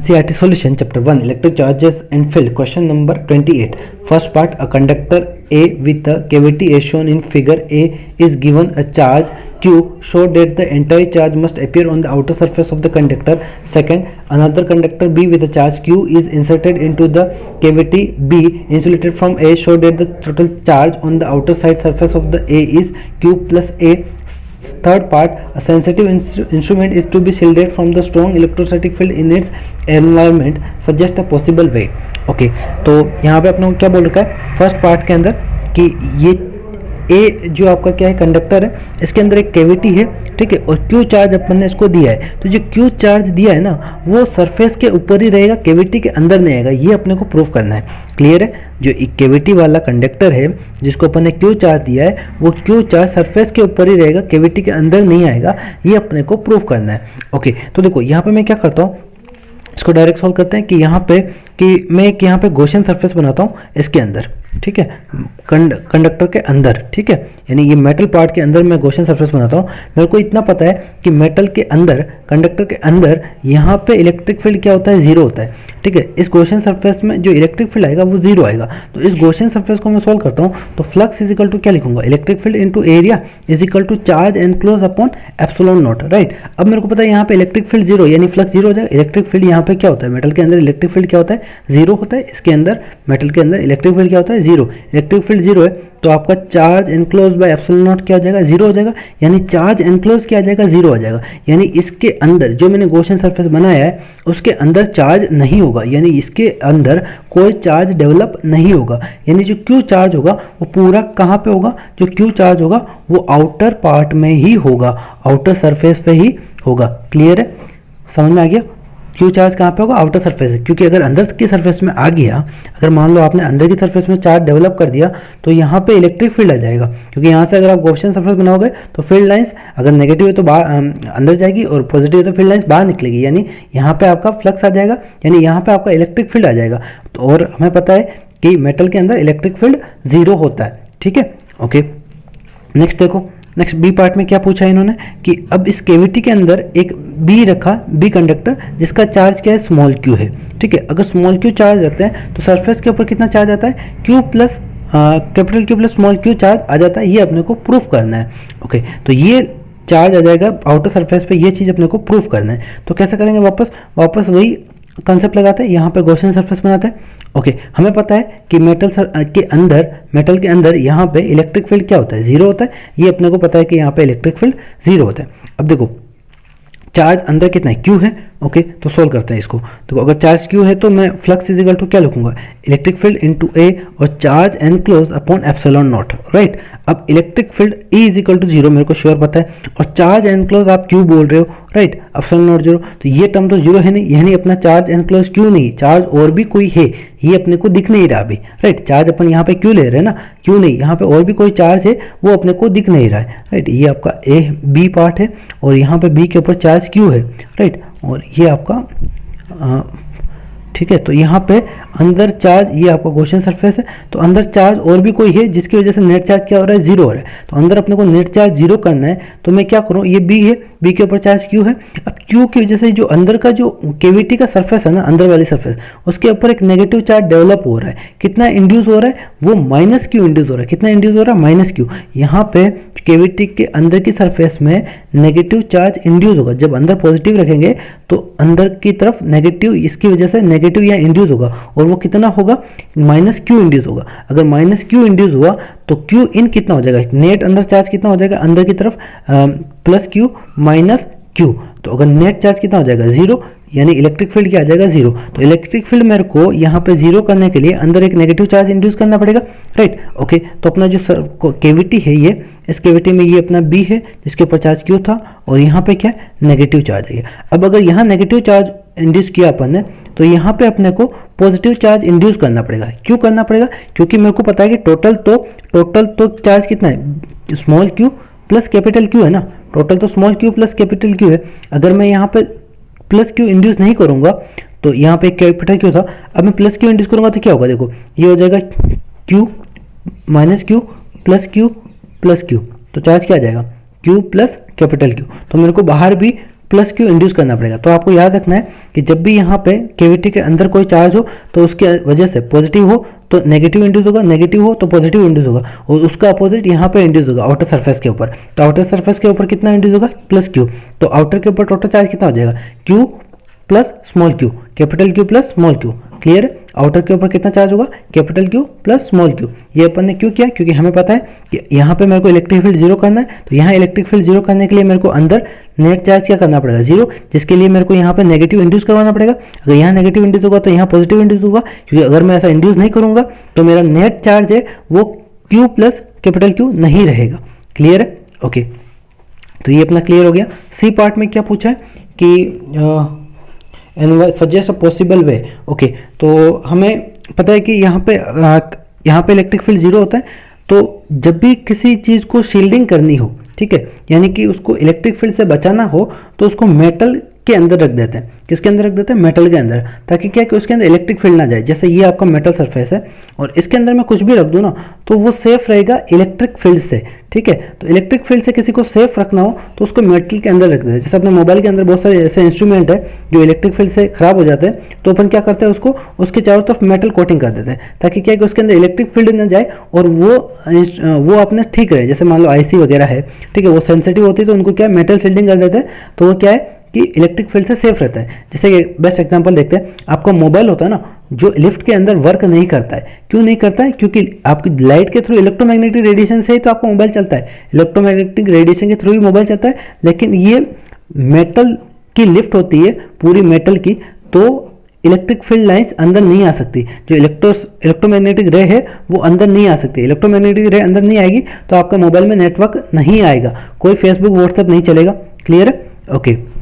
CRT solution chapter 1 electric charges and field question number 28. First part, a conductor A with a cavity as shown in figure A is given a charge Q, show that the entire charge must appear on the outer surface of the conductor. Second, another conductor B with a charge Q is inserted into the cavity B insulated from A, show that the total charge on the outer side surface of the A is Q plus A. Third part, a sensitive instrument is to be shielded from the strong electrostatic field in its environment. Suggest a possible way. Okay, तो यहाँ पे अपने को क्या बोल रखा है first part के अंदर कि ये ए जो आपका क्या है कंडक्टर है, इसके अंदर एक कैविटी है, ठीक है, और क्यू चार्ज अपन ने इसको दिया है। तो जो क्यू चार्ज दिया है ना वो सरफेस के ऊपर ही रहेगा, कैविटी के अंदर नहीं आएगा। ये अपने को प्रूफ करना है। क्लियर है? जो एक कैविटी वाला कंडक्टर है जिसको अपन ने क्यू चार्ज दिया है वो क्यू चार्ज सरफेस के ऊपर ही रहेगा, कैविटी के अंदर नहीं आएगा। ये अपने को प्रूफ करना है। ओके, तो देखो यहाँ पे मैं क्या करता हूँ, इसको डायरेक्ट सॉल्व करते हैं कि यहाँ पे कि मैं एक यहाँ पे गॉसियन सरफेस बनाता हूँ इसके अंदर, ठीक है, कंडक्टर के अंदर, ठीक है, यानी ये मेटल पार्ट के अंदर मैं गॉसियन सरफेस बनाता हूँ। मेरे को इतना पता है कि मेटल के अंदर, कंडक्टर के अंदर यहाँ पे इलेक्ट्रिक फील्ड क्या होता है, जीरो होता है, ठीक है। इस गॉसियन सरफेस में जो इलेक्ट्रिक फील्ड आएगा वो जीरो आएगा। तो इस गॉसियन सरफेस को मैं सॉल्व करता हूँ तो फ्लक्स इज इक्वल टू क्या लिखूंगा, electric field into area is equal to charge enclose upon epsilon not, right. अब मेरे को पता है यहाँ पे इलेक्ट्रिक फील्ड जीरो यानी फ्लक्स जीरो हो जाएगा। इलेक्ट्रिक फील्ड यहाँ पे क्या होता है, मेटल के अंदर इलेक्ट्रिक फील्ड क्या होता है, जीरो होता है। इसके अंदर मेटल के अंदर इलेक्ट्रिक फील्ड क्या होता है, जीरो। इलेक्ट्रिक फील्ड जीरो है तो आपका charge enclose by epsilon not क्या हो जाएगा, जीरो हो जाएगा, यानी चार्ज एनक्लोज क्या आ जाएगा, जीरो हो जाएगा। यानी इसके अंदर जो मैंने गॉसियन सरफेस बनाया है उसके अंदर चार्ज नहीं होगा, यानी इसके अंदर कोई चार्ज डेवलप नहीं होगा। यानी जो क्यू चार्ज होगा वो पूरा कहाँ पे होगा, जो क्यू चार्ज होगा वो आउटर पार्ट में ही होगा, आउटर सरफेस पे ही होगा। क्लियर है? समझ में आ गया? क्यू चार्ज कहाँ पे होगा, आउटर सरफेस है, क्योंकि अगर अंदर की सरफेस में आ गया, अगर मान लो आपने अंदर की सरफेस में चार्ज डेवलप कर दिया तो यहाँ पे इलेक्ट्रिक फील्ड आ जाएगा, क्योंकि यहाँ से अगर आप गॉसियन सरफेस बनाओगे तो फील्ड लाइंस अगर नेगेटिव है तो बाहर अंदर जाएगी और पॉजिटिव है तो फील्ड लाइंस बाहर निकलेगी, यानी यहाँ पे आपका फ्लक्स आ जाएगा, यानी यहाँ पे आपका इलेक्ट्रिक फील्ड आ जाएगा। तो और हमें पता है कि मेटल के अंदर इलेक्ट्रिक फील्ड जीरो होता है, ठीक है। ओके, नेक्स्ट देखो, नेक्स्ट बी पार्ट में क्या पूछा है इन्होंने कि अब इस कैविटी के अंदर एक बी रखा, बी कंडक्टर जिसका चार्ज क्या है, स्मॉल क्यू है, ठीक है। अगर स्मॉल क्यू चार्ज रखते हैं तो सरफेस के ऊपर कितना चार्ज आता है, Q plus capital Q plus small Q charge आ जाता है। ये अपने को प्रूफ करना है। ओके, तो ये चार्ज आ जाएगा आउटर सरफेस पे, ये चीज़ अपने को प्रूफ करना है। तो कैसे करेंगे, वापस वही कंसेप्ट लगाते हैं, यहाँ पे गॉसियन सरफेस बनाते हैं। ओके, हमें पता है कि मेटल के अंदर यहाँ पे इलेक्ट्रिक फील्ड क्या होता है, जीरो होता है। ये अपने को पता है कि यहाँ पे इलेक्ट्रिक फील्ड जीरो होता है। अब देखो चार्ज अंदर कितना है, क्यू है। ओके, तो सोल्व करते हैं इसको। तो अगर चार्ज क्यू है तो मैं फ्लक्स इज इक्वल टू क्या लिखूंगा, इलेक्ट्रिक फील्ड इनटू ए और charge enclose upon epsilon not, right. अब electric field E is equal to zero मेरे को श्योर पता है, और चार्ज एनक्लोज आप क्यू बोल रहे हो, राइट, एप्सिलॉन नॉट जीरो। तो ये टर्म तो जीरो है नहीं, यानी अपना चार्ज एनक्लोज क्यू नहीं, चार्ज और भी कोई है, ये अपने को दिख नहीं रहा अभी, राइट। चार्ज अपन यहाँ पे क्यू ले रहे हैं ना, क्यू नहीं, यहाँ पे और भी कोई चार्ज है वो अपने को दिख नहीं रहा है, राइट। ये आपका ए बी पार्ट है और यहाँ पे बी के ऊपर चार्ज क्यू है, राइट, और ये आपका ठीक है। तो यहाँ पे अंदर चार्ज, ये आपका गॉसियन सरफेस है, तो अंदर चार्ज और भी कोई है जिसकी वजह से नेट चार्ज क्या हो रहा है, जीरो हो रहा है। तो अंदर अपने को नेट चार्ज जीरो करना है, तो मैं क्या करूँ, ये बी है, बी के ऊपर चार्ज क्यू है। अब क्यू की वजह से जो अंदर का जो कैविटी का सरफेस है ना, अंदर वाली सरफेस, उसके ऊपर एक नेगेटिव चार्ज डेवलप हो रहा है। कितना इंड्यूस हो रहा है, वो माइनस क्यू इंड्यूस हो रहा है। कितना इंड्यूस हो रहा है, माइनस क्यू। यहाँ पे कैविटी के अंदर की सरफेस में नेगेटिव चार्ज इंड्यूस होगा। जब अंदर पॉजिटिव रखेंगे तो अंदर की तरफ नेगेटिव, इसकी वजह से नेगेटिव यहाँ इंड्यूस होगा, और वो कितना होगा, माइनस क्यू इंड्यूस होगा। अगर माइनस क्यू इंड्यूस हुआ तो क्यू इन कितना हो जाएगा, नेट अंदर चार्ज कितना हो जाएगा, अंदर की तरफ प्लस क्यू माइनस क्यू। तो अगर नेट चार्ज कितना हो जाएगा, जीरो, यानी इलेक्ट्रिक फील्ड क्या आ जाएगा, जीरो। तो इलेक्ट्रिक फील्ड मेरे को यहाँ पे जीरो करने के लिए अंदर एक नेगेटिव चार्ज इंड्यूस करना पड़ेगा, राइट। ओके, तो अपना जो कैविटी है ये, इस कैविटी में ये अपना बी है जिसके ऊपर चार्ज क्यू था, और यहाँ पे क्या नेगेटिव चार्ज है। अब अगर यहाँ नेगेटिव चार्ज इंड्यूस किया अपन ने तो यहाँ पे अपने को पॉजिटिव चार्ज इंड्यूस करना पड़ेगा। क्यों करना पड़ेगा, क्योंकि मेरे को पता है कि टोटल तो चार्ज कितना है, small Q plus capital Q है ना, टोटल तो small Q plus capital Q है। अगर मैं यहाँ पे प्लस क्यू इंड्यूस नहीं करूंगा तो यहाँ पे कैपिटल क्यू था, अब मैं प्लस क्यू इंड्यूस करूंगा तो क्या होगा, देखो ये हो जाएगा Q minus Q plus Q, तो चार्ज क्या आ जाएगा, क्यू प्लस कैपिटल क्यू। तो मेरे को बाहर भी प्लस क्यू इंड्यूस करना पड़ेगा। तो आपको याद रखना है कि जब भी यहाँ पे कैविटी के अंदर कोई चार्ज हो तो उसके वजह से पॉजिटिव हो तो नेगेटिव इंड्यूस होगा, नेगेटिव हो तो पॉजिटिव इंड्यूस होगा, और उसका अपोजिट यहाँ पे इंड्यूस होगा आउटर सरफेस के ऊपर। तो आउटर सरफेस के ऊपर कितना इंड्यूस होगा, प्लस क्यू। तो आउटर के ऊपर टोटल चार्ज कितना हो जाएगा, Q plus small Q, capital Q plus small Q. Clear. Outer के ऊपर कितना चार्ज होगा, capital Q plus small Q. ये अपन ने क्यों किया, क्योंकि हमें पता है कि यहाँ पे मेरे को इलेक्ट्रिक फील्ड जीरो करना है, तो यहाँ इलेक्ट्रिक फील्ड जीरो करने के लिए मेरे को अंदर नेट चार्ज क्या करना पड़ेगा, जीरो, जिसके लिए मेरे को यहाँ पे नेगेटिव इंड्यूस करवाना पड़ेगा। अगर यहाँ नेगेटिव इंड्यूस होगा तो यहाँ पॉजिटिव इंड्यूस होगा, क्योंकि अगर मैं ऐसा इंड्यूस नहीं करूंगा तो मेरा नेट चार्ज है वो क्यू प्लस कैपिटल क्यू नहीं रहेगा। क्लियर है, ओके। तो ये अपना क्लियर हो गया। सी पार्ट में क्या पूछा है कि suggest a possible way. Okay, तो हमें पता है कि यहाँ पे इलेक्ट्रिक फील्ड जीरो होता है, तो जब भी किसी चीज़ को शील्डिंग करनी हो, ठीक है, यानी कि उसको इलेक्ट्रिक फील्ड से बचाना हो, तो उसको मेटल के अंदर रख देते हैं। किसके अंदर रख देते हैं, मेटल के अंदर, ताकि क्या कि उसके अंदर इलेक्ट्रिक फील्ड ना जाए। जैसे ये आपका मेटल सरफेस है और इसके अंदर मैं कुछ भी रख दूँ ना तो वो सेफ रहेगा इलेक्ट्रिक फील्ड से। ठीक है, तो इलेक्ट्रिक फील्ड से किसी को सेफ रखना हो तो उसको मेटल के अंदर रख देते हैं। जैसे अपने मोबाइल के अंदर बहुत सारे ऐसे इंस्ट्रूमेंट है जो इलेक्ट्रिक फील्ड से खराब हो जाते हैं, तो अपन क्या करते हैं, उसको उसके चारों तरफ मेटल कोटिंग कर देते हैं, ताकि क्या कि उसके अंदर इलेक्ट्रिक फील्ड ना जाए और वो अपने ठीक रहे। जैसे मान लो आईसी वगैरह है, ठीक है, वो सेंसिटिव होती है तो उनको क्या मेटल शील्डिंग कर देते हैं, तो वो क्या है कि इलेक्ट्रिक फील्ड से सेफ रहता है। जैसे बेस्ट एग्जांपल देखते हैं, आपका मोबाइल होता है ना, जो लिफ्ट के अंदर वर्क नहीं करता है। क्यों नहीं करता है, क्योंकि आपकी लाइट के थ्रू इलेक्ट्रोमैग्नेटिक रेडिएशन से ही तो आपका मोबाइल चलता है, इलेक्ट्रोमैग्नेटिक रेडिएशन के थ्रू ही मोबाइल चलता है। लेकिन ये मेटल की लिफ्ट होती है, पूरी मेटल की, तो इलेक्ट्रिक फील्ड लाइंस अंदर नहीं आ सकती। जो इलेक्ट्रोमैग्नेटिक रे है वो अंदर नहीं आ सकती। इलेक्ट्रोमैग्नेटिक रे अंदर नहीं आएगी तो आपका मोबाइल में नेटवर्क नहीं आएगा, कोई फेसबुक व्हाट्सएप नहीं चलेगा। क्लियर है, ओके।